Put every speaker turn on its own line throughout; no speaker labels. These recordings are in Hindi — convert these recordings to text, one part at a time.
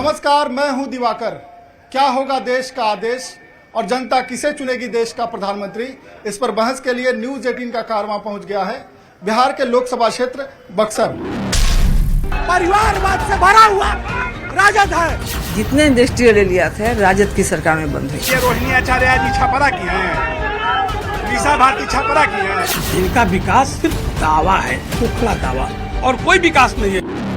नमस्कार, मैं हूं दिवाकर। क्या होगा देश का आदेश और जनता किसे चुनेगी देश का प्रधानमंत्री, इस पर बहस के लिए न्यूज 18 का कारवां पहुंच गया है बिहार के लोकसभा क्षेत्र बक्सर।
परिवारवाद से भरा हुआ राजद है।
जितने इंडस्ट्रियल एरिया थे राजद की सरकार में बंद हुई।
ये रोहिणी आचार्य जी छपरा की हैं, मीसा भारती छपरा की हैं। इनका विकास सिर्फ दावा है, खोखला दावा, और कोई विकास नहीं है।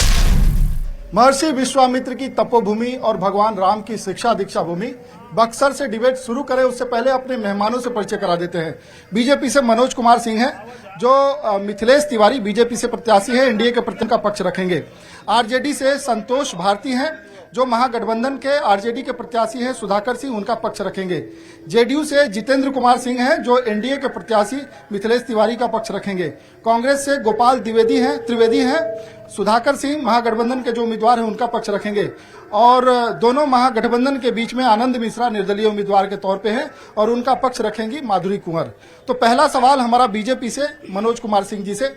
महर्षि विश्वामित्र की तपोभूमि और भगवान राम की शिक्षा दीक्षा भूमि बक्सर से डिबेट शुरू करें उससे पहले अपने मेहमानों से परिचय करा देते हैं। बीजेपी से मनोज कुमार सिंह हैं, जो मिथिलेश तिवारी बीजेपी से प्रत्याशी है, एनडीए के प्रत्याशी का पक्ष रखेंगे। आरजेडी से संतोष भारती हैं, जो महागठबंधन के आरजेडी के प्रत्याशी हैं, सुधाकर सिंह उनका पक्ष रखेंगे। जेडीयू से जितेंद्र कुमार सिंह हैं, जो एनडीए के प्रत्याशी मिथिलेश तिवारी का पक्ष रखेंगे। कांग्रेस से गोपाल त्रिवेदी हैं, सुधाकर सिंह महागठबंधन के जो उम्मीदवार हैं उनका पक्ष रखेंगे। और दोनों महागठबंधन के बीच में आनंद मिश्रा निर्दलीय उम्मीदवार के तौर पे हैं और उनका पक्ष रखेंगी माधुरी कुंवर। तो पहला सवाल हमारा बीजेपी से मनोज कुमार सिंह जी से।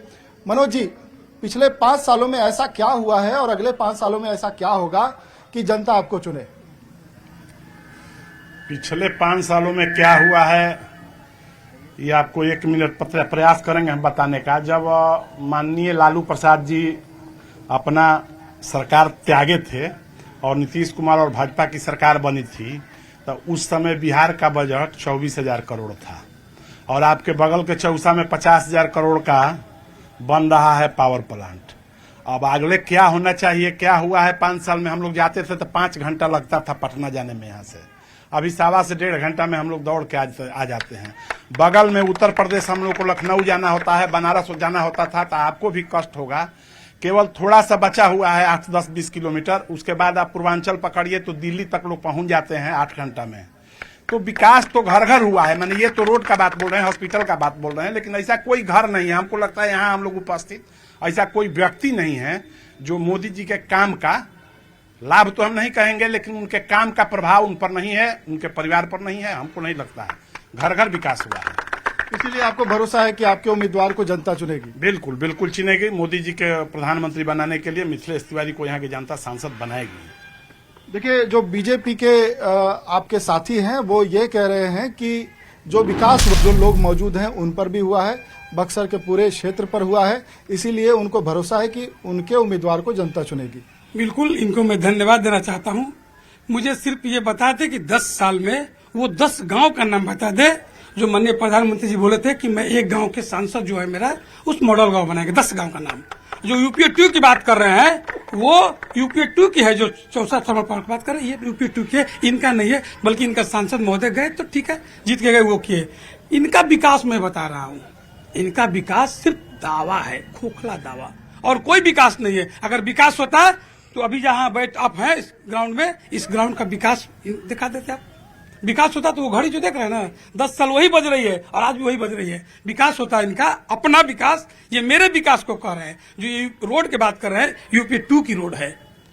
मनोज जी, पिछले 5 सालों में ऐसा क्या हुआ है और अगले 5 सालों में ऐसा क्या होगा कि जनता आपको चुने?
पिछले 5 सालों में क्या हुआ है ये आपको 1 मिनट प्रयास करेंगे हम बताने का। जब माननीय लालू प्रसाद जी अपना सरकार त्यागे थे और नीतीश कुमार और भाजपा की सरकार बनी थी, तो उस समय बिहार का बजट 24,000 करोड़ था और आपके बगल के चौसा में 50,000 करोड़ का बन रहा है पावर प्लांट। अब अगले क्या होना चाहिए, क्या हुआ है 5 साल में? हम लोग जाते थे तो 5 घंटा लगता था पटना जाने में, यहाँ से अभी 1.25 से 1.5 घंटा में हम लोग दौड़ के आ जाते हैं। बगल में उत्तर प्रदेश हम लोग को लखनऊ जाना होता है, बनारस जाना होता था, तो आपको भी कष्ट होगा। केवल थोड़ा सा बचा हुआ है 8, 10, 20 किलोमीटर, उसके बाद आप पूर्वांचल पकड़िए तो दिल्ली तक लोग पहुंच जाते हैं 8 घंटा में। तो विकास तो घर घर हुआ है। मैंने ये तो रोड का बात बोल रहे हैं, हॉस्पिटल का बात बोल रहे हैं, लेकिन ऐसा कोई घर नहीं है। हमको लगता है यहाँ हम लोग उपस्थित ऐसा कोई व्यक्ति नहीं है जो मोदी जी के काम का लाभ तो हम नहीं कहेंगे, लेकिन उनके काम का प्रभाव उन पर नहीं है, उनके परिवार पर नहीं है। हमको नहीं लगता है घर घर विकास हुआ है।
इसीलिए आपको भरोसा है कि आपके उम्मीदवार को जनता चुनेगी?
बिल्कुल बिल्कुल चुनेगी। मोदी जी के प्रधानमंत्री बनाने के लिए मिथिलेश तिवारी को यहाँ की जनता सांसद बनाएगी।
देखिए, जो बीजेपी के आपके साथी हैं वो ये कह रहे हैं कि जो विकास जो लोग मौजूद हैं उन पर भी हुआ है, बक्सर के पूरे क्षेत्र पर हुआ है, इसीलिए उनको भरोसा है कि उनके उम्मीदवार को जनता चुनेगी।
बिल्कुल, इनको मैं धन्यवाद देना चाहता हूँ। मुझे सिर्फ ये बता दे कि 10 साल में वो 10 गांव का नाम बता दे जो माननीय प्रधानमंत्री जी बोले थे कि मैं एक गांव के सांसद जो है मेरा उस मॉडल गांव बनाएंगे। 10 गांव का नाम। जो यूपीए 2 की बात कर रहे हैं वो यूपीए 2 की है, जो चौसा थर्मल पावर की बात कर रहे हैं, ये यूपीए 2 की है, इनका नहीं है। बल्कि इनका सांसद महोदय गए तो ठीक है, जीत के गए, वो किए। इनका विकास मैं बता रहा हूँ, इनका विकास सिर्फ दावा है, खोखला दावा, और कोई विकास नहीं है। अगर विकास होता है तो अभी जहाँ बैठ आप हैं इस ग्राउंड में, इस ग्राउंड का विकास दिखा देते आप। विकास होता तो वो घड़ी जो देख रहे हैं ना, 10 साल वही बज रही है और आज भी वही बज रही है। विकास होता है इनका अपना विकास। ये मेरे विकास को कह रहे हैं। जो ये रोड की बात कर रहे हैं, यूपीए 2 की रोड है।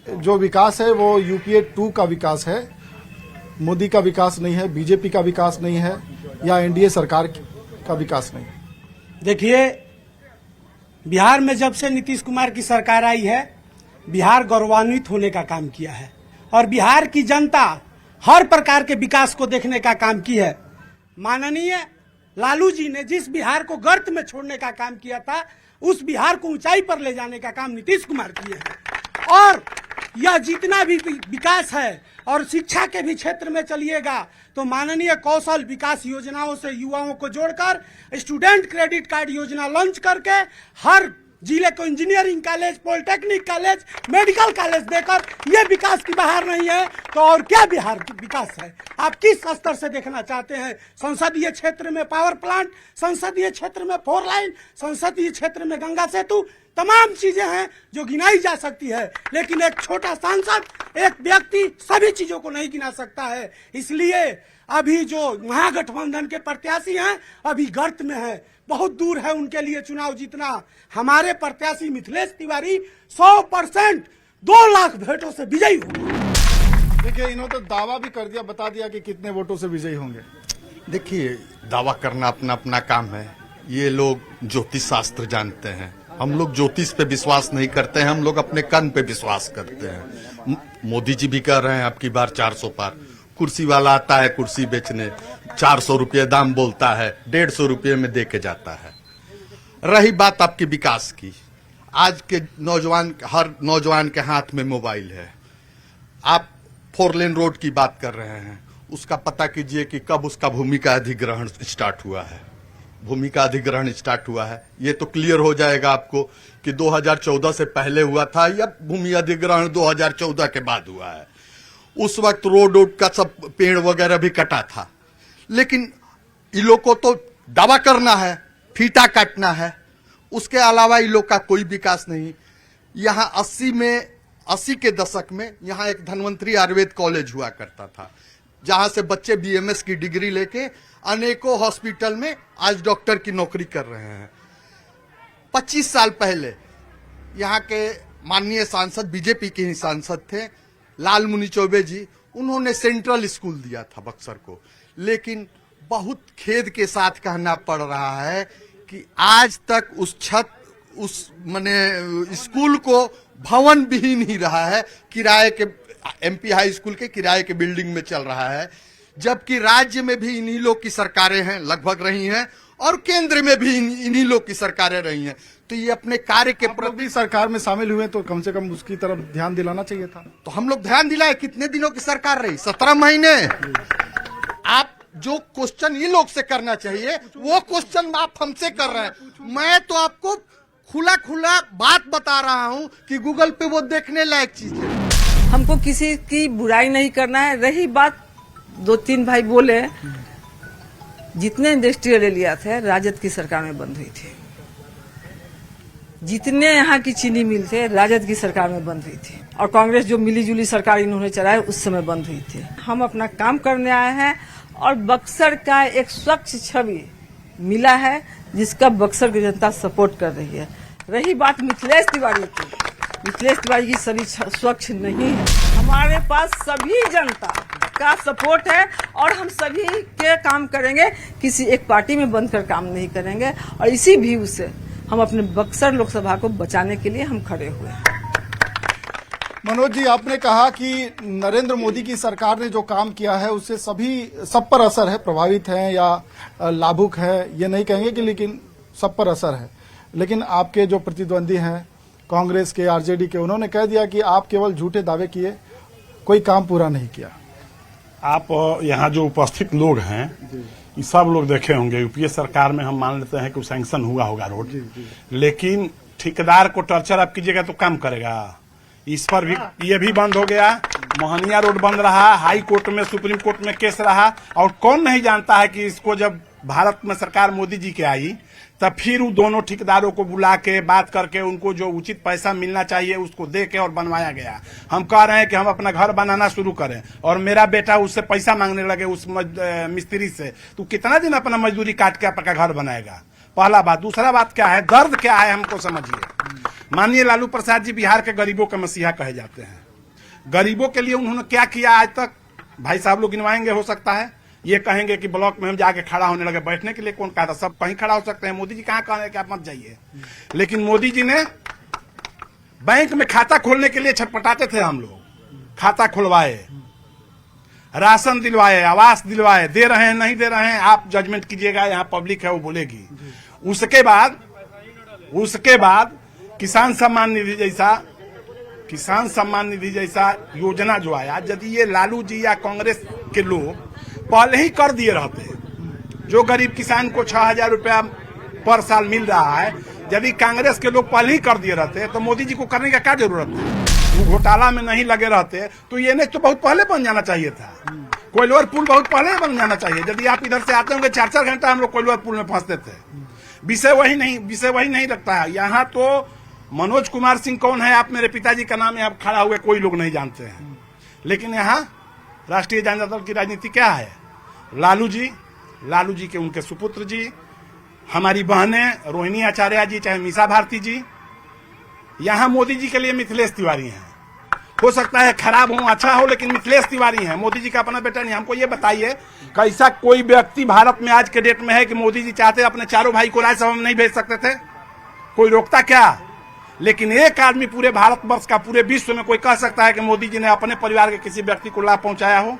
जो विकास है वो यूपीए 2 का विकास है, मोदी का विकास नहीं है, बीजेपी का विकास नहीं है, या एनडीए सरकार का विकास नहीं।
देखिए, बिहार में जब से नीतीश कुमार की सरकार आई है, बिहार गौरवान्वित होने का काम किया है और बिहार की जनता हर प्रकार के विकास को देखने का काम की है। माननीय लालू जी ने जिस बिहार को गर्त में छोड़ने का काम किया था, उस बिहार को ऊंचाई पर ले जाने का काम नीतीश कुमार किए हैं। और यह जितना भी विकास है, और शिक्षा के भी क्षेत्र में चलिएगा तो माननीय कौशल विकास योजनाओं से युवाओं को जोड़कर स्टूडेंट क्रेडिट कार्ड योजना लॉन्च करके हर जिले को engineering college, polytechnic college, medical college देकर ये विकास की बहार नहीं है तो और क्या बिहार की विकास है? आप किस स्तर से देखना चाहते हैं? संसदीय क्षेत्र में पावर प्लांट, संसदीय क्षेत्र में 4 लाइन, संसदीय क्षेत्र में गंगा सेतु, तमाम चीजें हैं जो गिनाई जा सकती है, लेकिन एक छोटा सांसद, एक व्यक्ति सभी चीजों को नहीं गिना सकता है। इसलिए अभी जो महागठबंधन के प्रत्याशी हैं अभी गर्त में है, बहुत दूर है उनके लिए चुनाव जीतना। हमारे प्रत्याशी मिथिलेश तिवारी 100% 2 लाख वोटों से विजयी होंगे।
देखिए, इन्होंने तो दावा भी कर दिया, बता दिया कि कितने वोटों से विजयी होंगे।
देखिए, दावा करना अपना अपना काम है। ये लोग ज्योतिष शास्त्र जानते हैं, हम लोग ज्योतिष पे विश्वास नहीं करते हैं, हम लोग अपने कर्म पे विश्वास करते हैं। मोदी जी भी कह रहे हैं आपकी बार 400 पार। कुर्सी वाला आता है कुर्सी बेचने, 400 रुपये दाम बोलता है, 150 रुपये में दे के जाता है। रही बात आपके विकास की, आज के नौजवान, हर नौजवान के हाथ में मोबाइल है। आप 4 लेन रोड की बात कर रहे हैं, उसका पता कीजिए कि कब उसका भूमि का अधिग्रहण स्टार्ट हुआ है। भूमि का अधिग्रहण स्टार्ट हुआ है, ये तो क्लियर हो जाएगा आपको कि 2014 से पहले हुआ था या भूमि अधिग्रहण 2014 के बाद हुआ है। उस वक्त रोड का सब पेड़ वगैरह भी कटा था, लेकिन इन लोग को तो दावा करना है, फीता काटना है, उसके अलावा इन लोग का कोई विकास नहीं। यहाँ 80 के दशक में यहाँ एक धन्वंतरी आयुर्वेद कॉलेज हुआ करता था, जहां से बच्चे BMS की डिग्री लेके अनेकों हॉस्पिटल में आज डॉक्टर की नौकरी कर रहे हैं। 25 साल पहले यहाँ के माननीय सांसद, बीजेपी के ही सांसद थे, लालमुनि चौबे जी, उन्होंने सेंट्रल स्कूल दिया था बक्सर को। लेकिन बहुत खेद के साथ कहना पड़ रहा है कि आज तक उस स्कूल को भवन विहीन ही रहा है। किराए के MP हाई स्कूल के किराए के बिल्डिंग में चल रहा है, जबकि राज्य में भी इन्हीं लोग की सरकारें हैं, लगभग रही हैं, और केंद्र में भी इन्हीं लोग की सरकारें रही हैं। तो ये अपने कार्य के प्रति
सरकार में शामिल हुए तो कम से कम उसकी तरफ ध्यान दिलाना चाहिए था।
तो हम लोग ध्यान दिलाए। कितने दिनों की सरकार रही? 17 महीने। आप जो क्वेश्चन ये लोग से करना चाहिए वो क्वेश्चन आप हमसे कर रहे हैं। मैं तो आपको खुला बात बता रहा हूं कि गूगल पे वो देखने लायक चीज है।
हमको किसी की बुराई नहीं करना है। रही बात 2-3 भाई बोले, जितने इंडस्ट्रियल एरिया थे राजद की सरकार में बंद हुई थी, जितने यहाँ की चीनी मिल थे राजद की सरकार में बंद हुई थी, और कांग्रेस जो मिली जुली सरकार इन्होंने चलाई उस समय बंद हुई थी। हम अपना काम करने आए हैं और बक्सर का एक स्वच्छ छवि मिला है जिसका बक्सर की जनता सपोर्ट कर रही है। रही बात मिथिलेश तिवारी की, मिथिलेश तिवारी की सभी स्वच्छ नहीं है। हमारे पास सभी जनता का सपोर्ट है और हम सभी के काम करेंगे, किसी एक पार्टी में बंधकर काम नहीं करेंगे। और इसी व्यू से हम अपने बक्सर लोकसभा को बचाने के लिए हम खड़े हुए हैं।
मनोज जी, आपने कहा कि नरेंद्र मोदी की सरकार ने जो काम किया है उससे सब पर असर है, प्रभावित हैं या लाभुक है ये नहीं कहेंगे कि, लेकिन सब पर असर है। लेकिन आपके जो प्रतिद्वंदी हैं कांग्रेस के, RJD के, उन्होंने कह दिया कि आप केवल झूठे दावे किए, कोई काम पूरा नहीं किया।
आप यहाँ जो उपस्थित लोग हैं ये सब लोग देखे होंगे, यूपीए सरकार में हम मान लेते हैं कि सैंक्शन हुआ होगा रोड, लेकिन ठेकेदार को टर्चर आप कीजिएगा तो काम करेगा। इस पर भी ये भी बंद हो गया। मोहनिया रोड बंद रहा, हाई कोर्ट में, सुप्रीम कोर्ट में केस रहा, और कौन नहीं जानता है कि इसको जब भारत में सरकार मोदी जी की आई तब फिर उन दोनों ठेकेदारों को बुला के बात करके उनको जो उचित पैसा मिलना चाहिए उसको दे के और बनवाया गया। हम कह रहे हैं कि हम अपना घर बनाना शुरू करें और मेरा बेटा उससे पैसा मांगने लगे उस मिस्त्री से, तो कितना दिन अपना मजदूरी काट के आपका घर बनाएगा? पहला बात। दूसरा बात क्या है, दर्द क्या है हमको समझिए। माननीय लालू प्रसाद जी बिहार के गरीबों के मसीहा कहे जाते हैं। गरीबों के लिए उन्होंने क्या किया आज तक? भाई साहब लोग गिनवाएंगे, हो सकता है ये कहेंगे कि ब्लॉक में हम जाके खड़ा होने लगे, बैठने के लिए कौन कहा था? सब कहीं खड़ा हो सकते हैं। मोदी जी कहाँ कह रहे हैं कि आप मत जाइए, लेकिन मोदी जी ने बैंक में खाता खोलने के लिए छटपटाते थे हम लोग, खाता खुलवाए, राशन दिलवाए, आवास दिलवाए, दे रहे हैं नहीं दे रहे हैं आप जजमेंट कीजिएगा, यहाँ पब्लिक है वो बोलेगी। उसके बाद किसान सम्मान निधि जैसा योजना जो आया, यदि ये लालू जी या कांग्रेस के लोग पहले ही कर दिए रहते, जो गरीब किसान को 6,000 रुपया पर साल मिल रहा है, यदि कांग्रेस के लोग पहले ही कर दिए रहते तो मोदी जी को करने का क्या जरूरत है? वो घोटाला में नहीं लगे रहते तो ये नहीं तो बहुत पहले बन जाना चाहिए था। कोइलवर पुल बहुत पहले बन जाना चाहिए। यदि आप इधर से आते होंगे 4-4 घंटा हम लोग कोइलवर पुल में फंसते थे। विषय वही नहीं रखता है। यहाँ तो मनोज कुमार सिंह कौन है, आप मेरे पिताजी का नाम यहाँ खड़ा हुए कोई लोग नहीं जानते हैं, लेकिन यहाँ राष्ट्रीय जनता दल की राजनीति क्या है? लालू जी के उनके सुपुत्र जी, हमारी बहनें रोहिणी आचार्य जी, चाहे मीसा भारती जी, यहाँ मोदी जी के लिए मिथिलेश तिवारी हैं। हो सकता है खराब हो अच्छा हो, लेकिन मिथिलेश तिवारी हैं, मोदी जी का अपना बेटा नहीं। हमको ये बताइए कैसा कोई व्यक्ति भारत में आज के डेट में है कि मोदी जी चाहते अपने चारों भाई को राज्यसभा में नहीं भेज सकते थे? कोई रोकता क्या? लेकिन एक आदमी पूरे भारतवर्ष का, पूरे विश्व में कोई कह सकता है कि मोदी जी ने अपने परिवार के किसी व्यक्ति को लाभ पहुंचाया हो?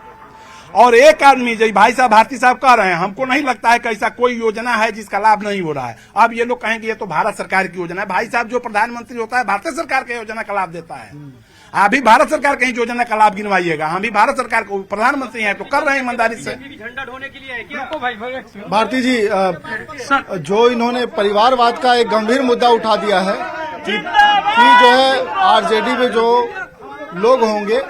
और एक आदमी, जैसे भाई साहब भारती साहब कह रहे हैं, हमको नहीं लगता है कि ऐसा कोई योजना है जिसका लाभ नहीं हो रहा है। अब ये लोग कहेंगे ये तो भारत सरकार की योजना है। भाई साहब, जो प्रधानमंत्री होता है भारतीय सरकार की योजना का लाभ देता है। आप भी भारत सरकार की योजना का लाभ गिनवाइएगा। हम भी भारत सरकार को प्रधानमंत्री हैं तो कर रहे हैं ईमानदारी से।
झंडा ढोने के लिए है क्या?
भारती जी, जो इन्होंने परिवारवाद का एक गंभीर मुद्दा उठा दिया है कि जो है आरजेडी में जो लोग होंगे,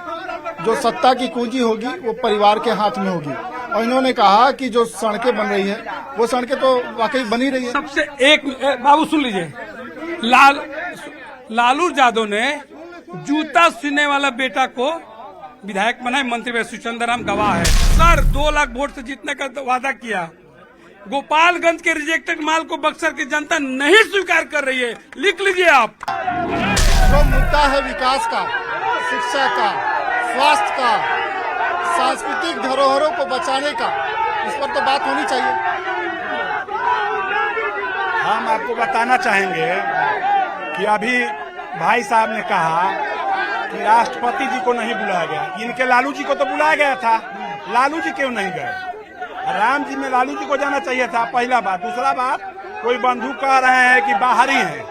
जो सत्ता की कुंजी होगी वो परिवार के हाथ में होगी। और इन्होंने कहा कि जो सड़कें बन रही है वो सड़कें तो वाकई बनी रही है।
सबसे एक बाबू सुन लीजिए, लालू यादव ने जूता सीने वाला बेटा को विधायक बनाए, मंत्री में सुचंदराम गवाह है। सर 2 लाख वोट से जीतने का वादा किया, गोपालगंज के रिजेक्टेड माल को बक्सर की जनता नहीं स्वीकार कर रही है। लिख लीजिए आप।
जो मुद्दा है विकास का, शिक्षा का, स्वास्थ्य का, सांस्कृतिक धरोहरों को बचाने का, इस पर तो बात होनी चाहिए।
हम आपको बताना चाहेंगे कि अभी भाई साहब ने कहा कि राष्ट्रपति जी को नहीं बुलाया गया। इनके लालू जी को तो बुलाया गया था, लालू जी क्यों नहीं गए? राम जी में लालू जी को जाना चाहिए था, पहला बात। दूसरा बात, कोई बंधु कह रहे हैं कि बाहरी हैं।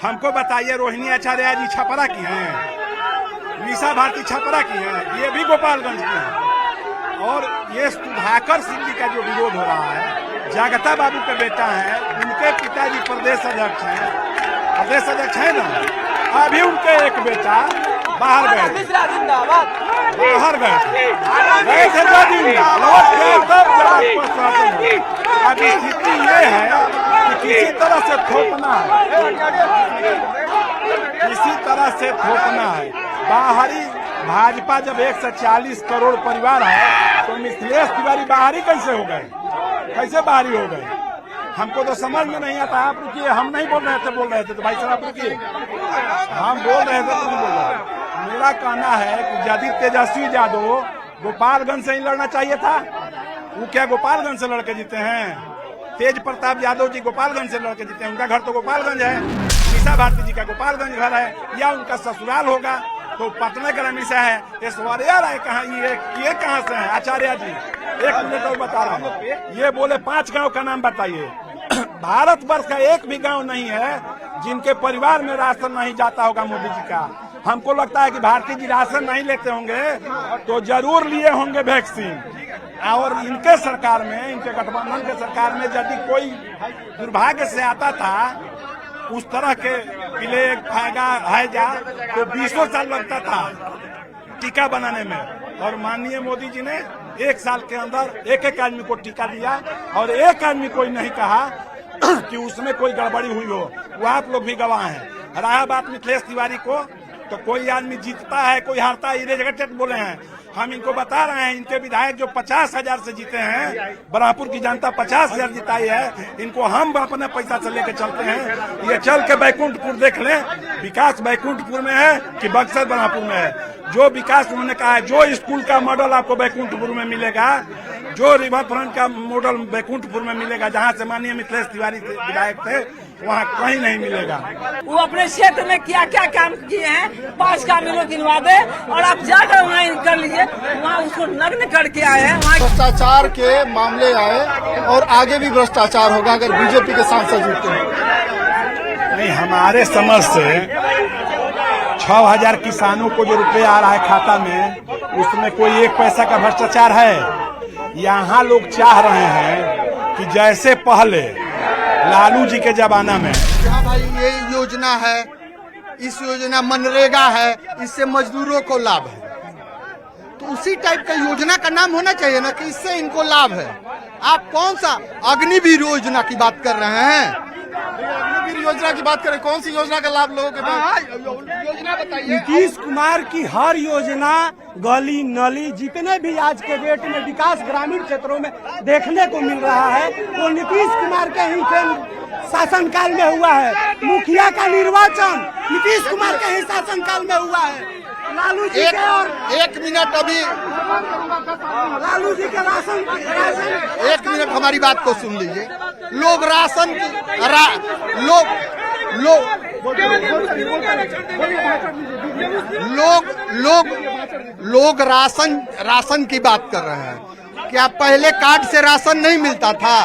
हमको बताइए, रोहिणी आचार्य जी छपरा की हैं, निशा भारती छपरा की हैं, ये भी गोपालगंज की हैं। और ये सुधाकर सिंह जी का जो विरोध हो रहा है, जगता बाबू के बेटा है, उनके पिताजी प्रदेश अध्यक्ष है ना, अभी उनके एक बेटा बाहर गए थे 2 दिन, लौट गए तब अब स्थिति ये है कि किसी तरह से थोपना है। बाहरी भाजपा जब 140 करोड़ परिवार है तो मिथिलेश तिवारी बाहरी कैसे हो गए, कैसे बाहरी हो गए? हमको तो समझ में नहीं आता। आप रुकिए, हम नहीं बोल रहे थे तो भाई साहब आप रुकिए, हम बोल रहे थे तो नहीं बोल रहे। मेरा कहना है कि यदि तेजस्वी यादव गोपालगंज से ही लड़ना चाहिए था, वो क्या गोपालगंज से लड़के जीते हैं? तेज प्रताप यादव जी गोपालगंज से लड़के जीते हैं, उनका घर तो गोपालगंज है। निशा भारती जी का गोपालगंज घर है, या उनका ससुराल होगा तो पटना का रमीसा है। ऐश्वर्या राय कहाँ, ये कहाँ से है? आचार्य जी, 1 मिनट और बता रहा हूँ। ये बोले 5 गांव का नाम बताइए। भारतवर्ष का एक भी गांव नहीं है जिनके परिवार में राशन नहीं जाता होगा मोदी जी का। हमको लगता है कि भारती जी राशन नहीं लेते होंगे तो जरूर लिए होंगे वैक्सीन। और इनके सरकार में, इनके गठबंधन के सरकार में यदि कोई दुर्भाग्य से आता था उस तरह के प्लेग, हैजा, तो 20 साल लगता था टीका बनाने में। और माननीय मोदी जी ने 1 साल के अंदर एक आदमी को टीका दिया और एक आदमी कोई नहीं कहा कि उसमें कोई गड़बड़ी हुई हो। वो आप लोग भी गवाह हैं। रहा बात मिथिलेश तिवारी को, तो कोई आदमी जीतता है, कोई हारता है, इरेजगेटेड बोले हैं। हम इनको बता रहे हैं, इनके विधायक जो 50,000 से जीते हैं, बराहपुर की जनता 50,000 जिताई है, इनको हम अपने पैसा से लेके चलते हैं। ये चल के बैकुंठपुर देख लें, विकास बैकुंठपुर में है कि बक्सर बराहपुर में है। जो विकास उन्होंने कहा है, जो स्कूल का मॉडल आपको बैकुंठपुर में मिलेगा, जो रिवर फ्रंट का मॉडल बैकुंठपुर में मिलेगा, जहाँ से माननीय मिथिलेश तिवारी विधायक थे, वहाँ कहीं नहीं मिलेगा।
वो अपने क्षेत्र में क्या क्या काम किए हैं 5 काम लोग गिनवा दे, और आप जाकर वहाँ कर लीजिए, वहाँ उसको नग्न करके आए हैं।
भ्रष्टाचार के मामले आए और आगे भी भ्रष्टाचार होगा अगर बीजेपी के सांसद जीतते हैं।
नहीं, हमारे समझ से 6,000 किसानों को जो रुपये आ रहा है खाता में, उसमें कोई 1 पैसा का भ्रष्टाचार है? यहाँ लोग चाह रहे हैं कि जैसे पहले लालू जी के जमाना में,
हाँ भाई ये योजना है, इस योजना मनरेगा है, इससे मजदूरों को लाभ है, तो उसी टाइप का योजना का नाम होना चाहिए ना कि इससे इनको लाभ है। आप कौन सा अग्निवीर योजना की बात कर रहे हैं?
अग्निवीर योजना की बात करें, कौन सी योजना का लाभ लोगों के पास?
योजना बताइए।
नीतीश कुमार की हर योजना, गली नली, जितने भी आज के डेट में विकास ग्रामीण क्षेत्रों में देखने को मिल रहा है, वो नीतीश कुमार के ही शासनकाल में हुआ है। मुखिया का निर्वाचन नीतीश कुमार के ही शासनकाल में हुआ है। लालू जी के और
1 मिनट अभी,
लालू जी के राशन
1 मिनट हमारी बात को सुन लीजिए। लोग राशन की लोग राशन की बात कर रहे हैं। क्या पहले कार्ड से राशन नहीं मिलता था?